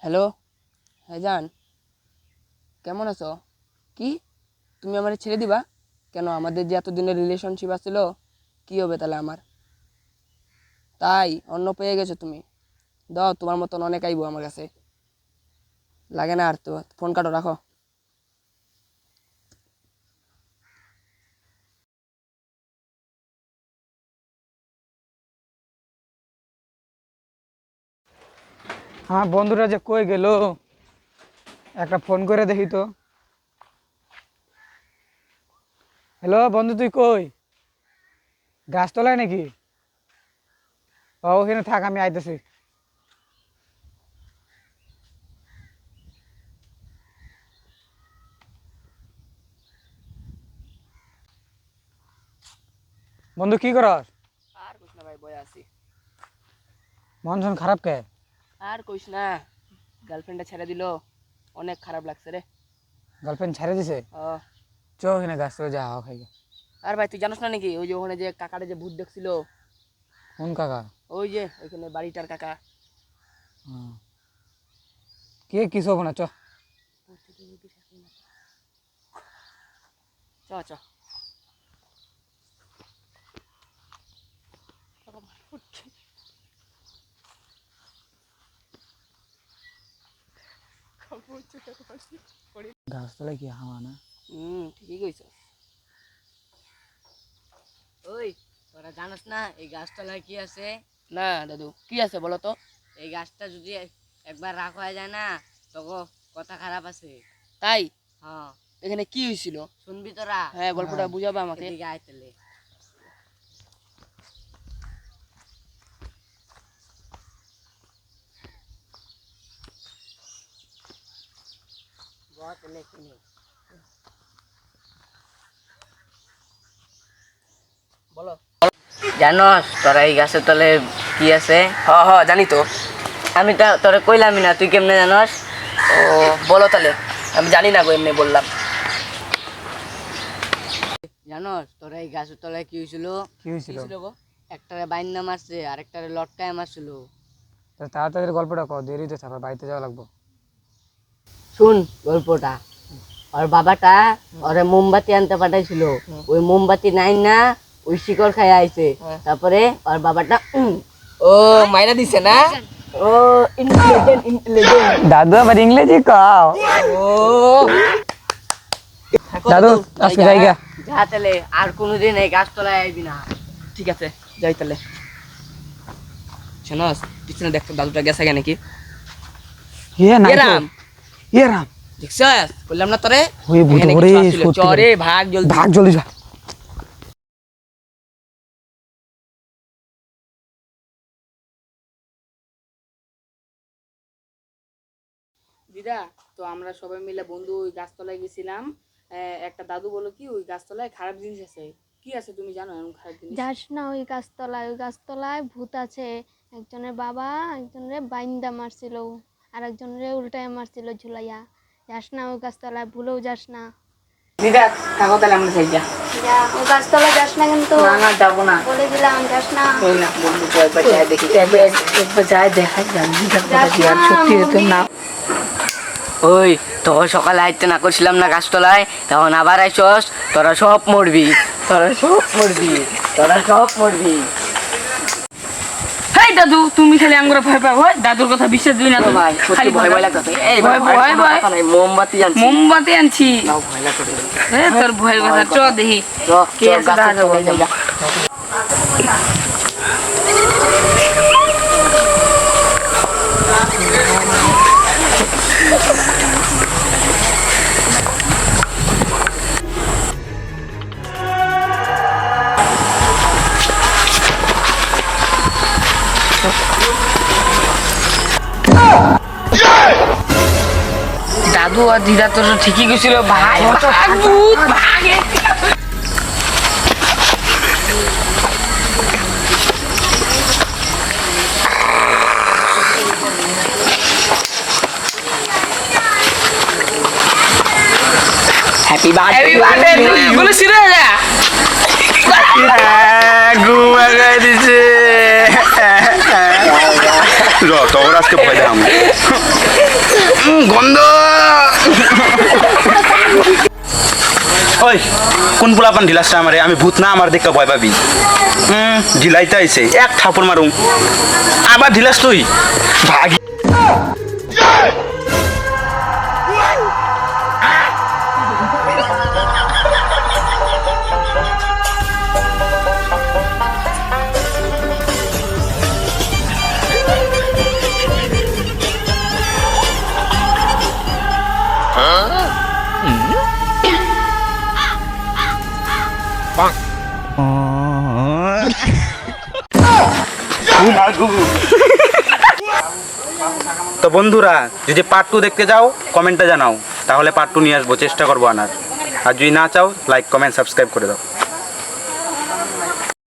Hello, হ্যাঁ জান, কেমন আছো? কি তুমি আমার ছেড়ে দিবা? কেন, আমাদের যে এতদিনের রিলেশনশিপ আছিল, কি হবে তাহলে আমার? তাই অন্য পেয়ে গেছো তুমি? দাও, তোমার মতন অনেক আইবো আমার কাছে। লাগে না আর, তো ফোন কাটো, রাখো। আমার বন্ধুরা যে কই গেল, একটা ফোন করে দেখি তো। হ্যালো বন্ধু, তুই কই? গাছতলায় নাকি? ওখানে থাক, আমি আইতেছি। বন্ধু কি করস? আর কইস না ভাই, বয়ে আছি। মন শন খারাপ কে? আর কইস না, গার্লফ্রেন্ডটা ছেড়ে দিল, অনেক খারাপ লাগছে রে। গার্লফ্রেন্ড ছেড়ে দিছে? ও, চো ওখানে গাছতলা যা হাওয়া খাই। আর ভাই তুই জানোস না নাকি, ওই যে ওখানে যে কাকাটা যে ভূত দেখছিল, কোন কাকা? ওই যে ওইখানে বাড়িটার কাকা। হ্যাঁ। কে কিছু হবো না, চ। চ চ। গাছতলায় কি হাওয়া না? ঠিকই কইছো। ওই, তোরা জানোস না এই গাছতলায় কি আছে? না দাদু, কি আছে বলো তো? এই গাছটা যদি একবার রাখা হয়ে যায় না, তখন কথা খারাপ আছে। তাই? হ্যাঁ, এখানে কি হয়েছিল? শুনবি তোরা? হ্যাঁ, গল্পটা বুঝাবে আমাকে। এদিকে আয় তাহলে। বলো। জানোস তোরা এই গাছের তলে কি আছে? হ হ, জানি তো। আমি তো তোরা কইলামই না, তুই কেমনে জানোস? ও, বলো তাহলে। আমি জানি না গো, এমনি বললাম। জানোস তোরা এই গাছের তলায় কি হয়েছিল? কি হয়েছিল? ছিল গো? একটারে বাইন্দা মারছে আর একটারে লটকায় মারছিল। তা তাড়াতাড়ি গল্পটা কর, দেরিতে থাকো, বাড়িতে যাওয়া লাগবো। শুন গল্পটা। ওর বাবাটা ওরে মোমবাতি আনতে পাঠাইছিল, ওই মোমবাতি নাই না, ওই শিকড় খাই আইছে। তারপরে ওর বাবাটা ও, মাইনা দিছে না? ও ইন্টেলিজেন্ট ইন্টেলিজেন্ট। দাদু আবার ইংরেজি কও। ও, দাদু আজকে জায়গা। যা তাহলে, আর কোনোদিন এই গাছতলায় আইবি না। ঠিক আছে, যাই তাহলে। শোনাস, পিছনে দেখতো দাদুটা গেছে কেন নাকি? ইয়ে না, রাম, ইয়ে রাম। দেখছস? বললাম না তোরে, ওই ভূত এখানে ওরে, কিছু আসছিল। সত্যি চরে ভাগ জলদি। ভাগ জলদি যা। দিদা, তো আমরা সবাই মিলে বন্ধু ওই গাছতলায় গেছিলাম। একটা দাদু বলো কি ওই গাছতলায় খারাপ জিনিস আছে। কি আছে তুমি জানো এমন খারাপ জিনিস? যাস না ওই গাছতলায়, ওই গাছতলায় ভূত আছে। একজনের বাবা একজনের বাইন্দা মারছিল, আর একজনের উল্টায় মারছিল ঝুলাইয়া। যাস না ওই গাছতলায়, ভুলেও যাস না। দিদা থাকো তাহলে আমরা যাই। যা, ওই গাছতলায় যাস না কিন্তু। না না, যাবো না। বলে দিলাম, যাস না। ওই না বন্ধু, একবার যাই দেখি, একবার যাই দেখাই জানি যাস না, সত্যি হতো না। ওই তোর সকালে আইতে না করছিলাম না গাছতলায়, এখন আবার আইসস। তোরা সব মরবি, তোরা সব মরবি, তোরা সব মরবি। হেই দাদু, তুমি খালি আঙ্গুরে ভয় পাও, হয় দাদুর কথা বিশ্বাস দিই না তো। ভাই সত্যি খালি ভয় ভয় লাগতেছে। এই ভয় ভয় ভয়। মোমবাতি আনছি। মোমবাতি আনছি। নাও, ভয় লাগতেছে। তোর ভয়ের কথা, চ দেখি চ, কে আছে দেখা যাবো। দাদু আর দিদা তো ঠিকই গেছিল। ভাই ভাগ ভূত, ভাগে। Happy birthday. বলে ছিঁড়ে যা। ঘুমা গাই দিছে। তোর আজকে ভয় দেখাম গন্ধ ওই কোন পোলাপান ঢিলাসটা আমারে আমি ভূত না আমার দেখতে ভয় পাবি ঢিলাইতে আইছে এক থাপড় মারুম আবার ঢিলাস তুই ভাগি তো বন্ধুরা যদি পার্ট 2 দেখতে যাও কমেন্টে জানাও তাহলে পার্ট 2 নিয়ে আসবো চেষ্টা করবো আনার আর যদি না চাও লাইক কমেন্ট সাবস্ক্রাইব করে দাও